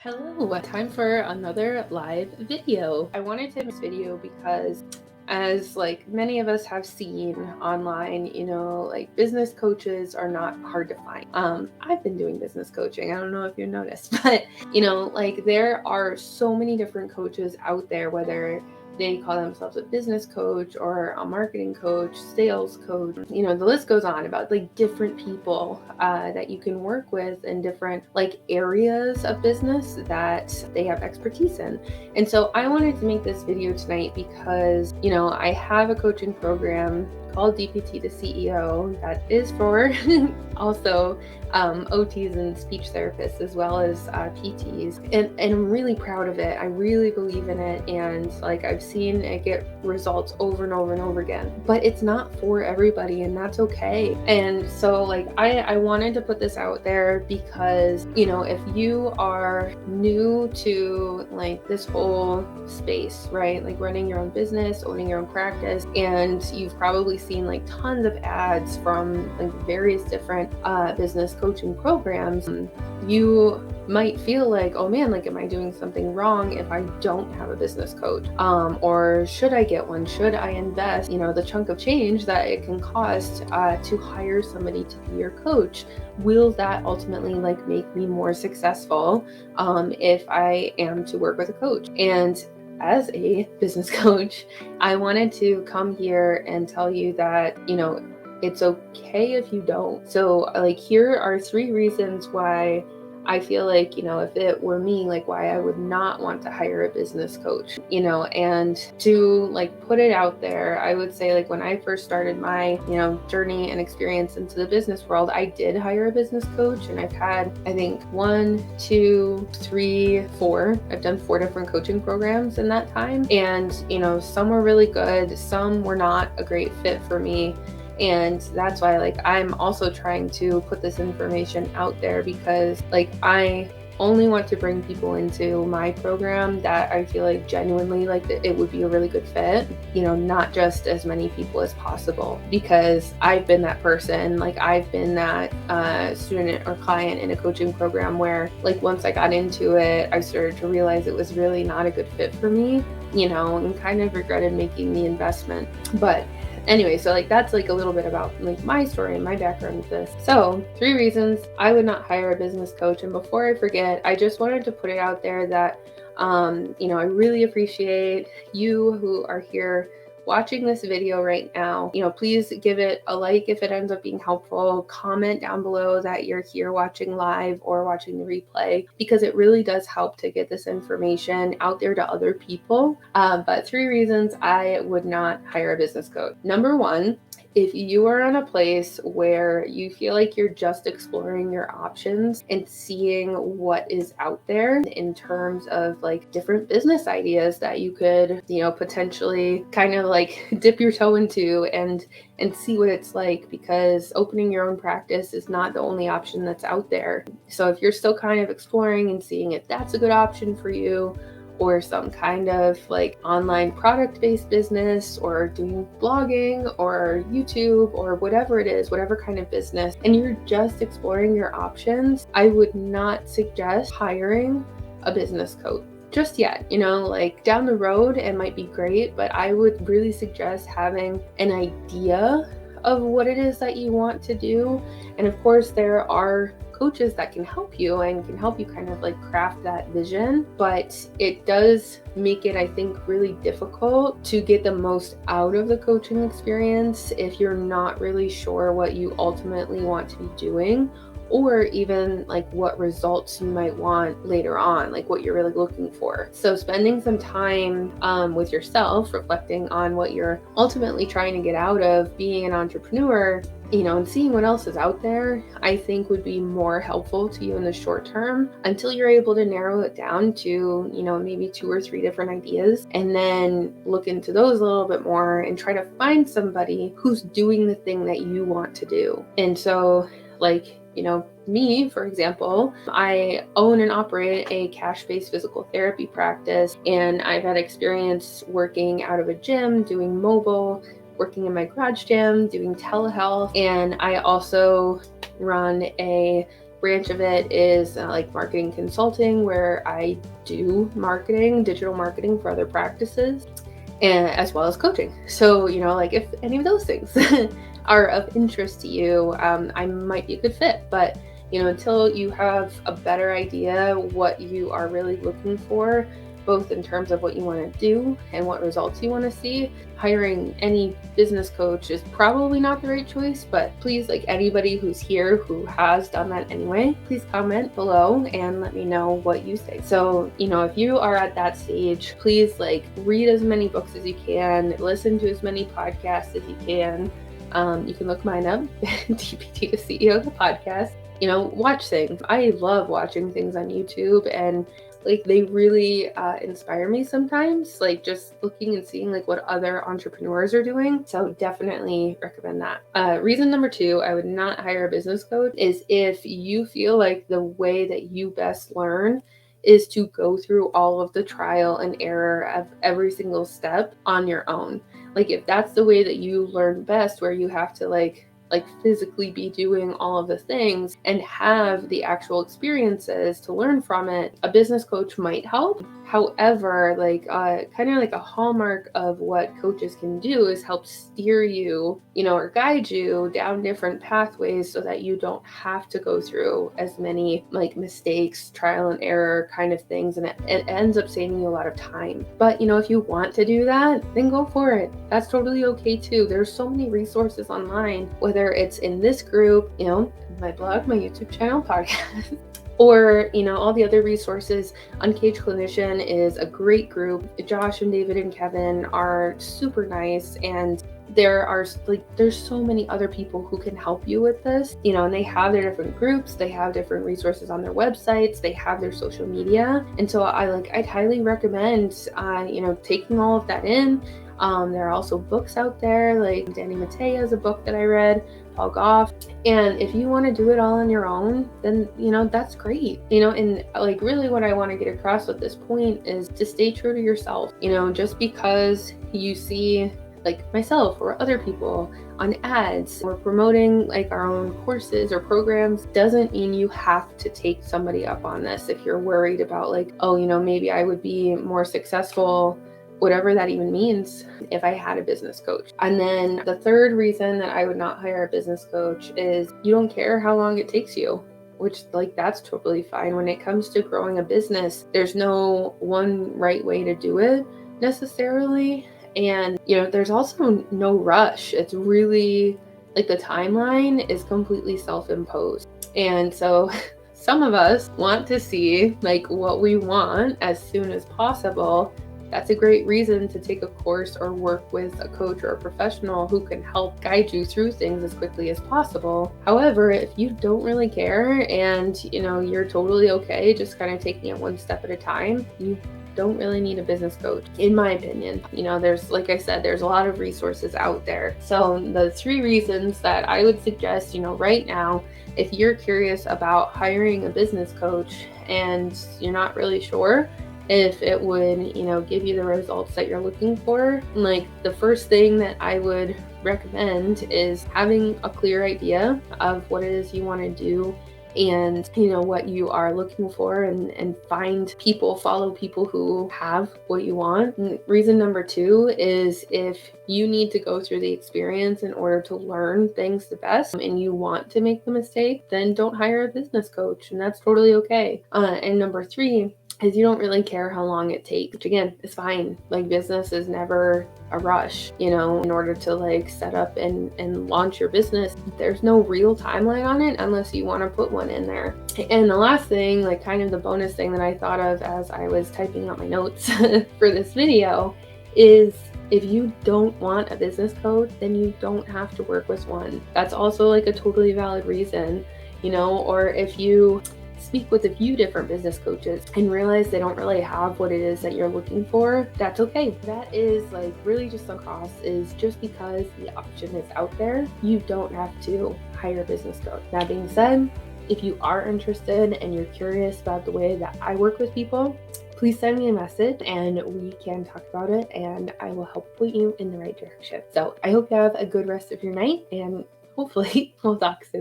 Hello, time for another live video. I wanted to make this video because as like many of us have seen online, like business coaches are not hard to find. I've been doing business coaching. I don't know if you noticed, but like there are so many different coaches out there, whether they call themselves a business coach or a marketing coach, sales coach, the list goes on about like different people that you can work with in different like areas of business that they have expertise in. And so I wanted to make this video tonight because, I have a coaching program called DPT to CEO that is for also OTs and speech therapists as well as PTs, and I'm really proud of it. I really believe in it, and like I've seen it get results over and over and over again, but it's not for everybody, and that's okay. And so like I wanted to put this out there because if you are new to like this whole space, right, like running your own business, owning your own practice, and you've probably seen like tons of ads from like various different business coaching programs, you might feel like, oh man, like, am I doing something wrong if I don't have a business coach? Or should I get one? Should I invest, the chunk of change that it can cost to hire somebody to be your coach? Will that ultimately like make me more successful if I am to work with a coach? And as a business coach, I wanted to come here and tell you that, it's okay if you don't. So like, here are 3 reasons why I feel like, if it were me, like why I would not want to hire a business coach, and to like put it out there. I would say like when I first started my, journey and experience into the business world, I did hire a business coach, and I've had, I think 1, 2, 3, 4, I've done 4 different coaching programs in that time. And, some were really good, some were not a great fit for me. And that's why like I'm also trying to put this information out there, because like I only want to bring people into my program that I feel like genuinely like that it would be a really good fit, not just as many people as possible, because I've been that person. Like I've been that student or client in a coaching program where like once I got into it, I started to realize it was really not a good fit for me, and kind of regretted making the investment. But anyway, so like that's like a little bit about like my story and my background with this. So 3 reasons I would not hire a business coach. And before I forget, I just wanted to put it out there that I really appreciate you who are here watching this video right now. Please give it a like if it ends up being helpful. Comment down below that you're here watching live or watching the replay, because it really does help to get this information out there to other people. But 3 reasons I would not hire a business coach. Number 1, if you are in a place where you feel like you're just exploring your options and seeing what is out there in terms of like different business ideas that you could, potentially kind of like dip your toe into and see what it's like, because opening your own practice is not the only option that's out there. So if you're still kind of exploring and seeing if that's a good option for you, or some kind of like online product-based business, or doing blogging or YouTube or whatever it is, whatever kind of business, and you're just exploring your options, I would not suggest hiring a business coach just yet. Like down the road it might be great, but I would really suggest having an idea of what it is that you want to do. And of course there are coaches that can help you and can help you kind of like craft that vision, but it does make it, I think, really difficult to get the most out of the coaching experience if you're not really sure what you ultimately want to be doing, or even like what results you might want later on, like what you're really looking for. So spending some time with yourself, reflecting on what you're ultimately trying to get out of being an entrepreneur, and seeing what else is out there, I think would be more helpful to you in the short term, until you're able to narrow it down to, maybe 2 or 3 different ideas, and then look into those a little bit more and try to find somebody who's doing the thing that you want to do. And so like, me, for example, I own and operate a cash-based physical therapy practice, and I've had experience working out of a gym, doing mobile, working in my garage gym, doing telehealth, and I also run a branch of it is like marketing consulting, where I do marketing, digital marketing for other practices, and as well as coaching. So, like if any of those things are of interest to you, I might be a good fit. But, until you have a better idea what you are really looking for, both in terms of what you want to do and what results you want to see, hiring any business coach is probably not the right choice. But please, like anybody who's here who has done that anyway, please comment below and let me know what you say. So, if you are at that stage, please like read as many books as you can, listen to as many podcasts as you can. You can look mine up, TPT to CEO, the podcast. Watch things. I love watching things on YouTube, and like they really inspire me sometimes, like just looking and seeing like what other entrepreneurs are doing. So definitely recommend that. Reason number 2, I would not hire a business coach, is if you feel like the way that you best learn is to go through all of the trial and error of every single step on your own. Like if that's the way that you learn best, where you have to like physically be doing all of the things and have the actual experiences to learn from it, a business coach might help. However, kind of like a hallmark of what coaches can do is help steer you, or guide you down different pathways so that you don't have to go through as many like mistakes, trial and error kind of things, and it ends up saving you a lot of time. But if you want to do that, then go for it. That's totally okay too. There's so many resources online, whether it's in this group, my blog, my YouTube channel, podcast, or all the other resources. Uncaged Clinician is a great group. Josh and David and Kevin are super nice, and there's so many other people who can help you with this, and they have their different groups, they have different resources on their websites, they have their social media. And so I'd highly recommend taking all of that in. There are also books out there, like Danny Matea's a book that I read, Paul Goff. And if you want to do it all on your own, then that's great. And like really what I want to get across with this point is to stay true to yourself. Just because you see like myself or other people on ads or promoting like our own courses or programs doesn't mean you have to take somebody up on this. If you're worried about like, maybe I would be more successful, whatever that even means, if I had a business coach. And then the third reason that I would not hire a business coach is you don't care how long it takes you, which like that's totally fine. When it comes to growing a business, there's no one right way to do it necessarily. And, there's also no rush. It's really like the timeline is completely self-imposed. And so some of us want to see like what we want as soon as possible. That's a great reason to take a course or work with a coach or a professional who can help guide you through things as quickly as possible. However, if you don't really care and, you're totally okay just kind of taking it one step at a time, you don't really need a business coach, in my opinion. There's, like I said, there's a lot of resources out there. So the 3 reasons that I would suggest, right now, if you're curious about hiring a business coach and you're not really sure if it would, give you the results that you're looking for, like the first thing that I would recommend is having a clear idea of what it is you want to do and what you are looking for, and follow people who have what you want. And reason number 2 is if you need to go through the experience in order to learn things the best and you want to make the mistake, then don't hire a business coach, and that's totally okay. And number 3 is you don't really care how long it takes, which again is fine. Like business is never a rush, in order to like set up and launch your business. There's no real timeline on it unless you want to put one in there. And the last thing, like kind of the bonus thing that I thought of as I was typing out my notes for this video is if you don't want a business coach, then you don't have to work with one. That's also like a totally valid reason, or if you speak with a few different business coaches and realize they don't really have what it is that you're looking for, that's okay. That is like really just across is just because the option is out there, you don't have to hire a business coach. That being said, if you are interested and you're curious about the way that I work with people, please send me a message and we can talk about it, and I will help point you in the right direction. So I hope you have a good rest of your night, and hopefully we'll talk soon.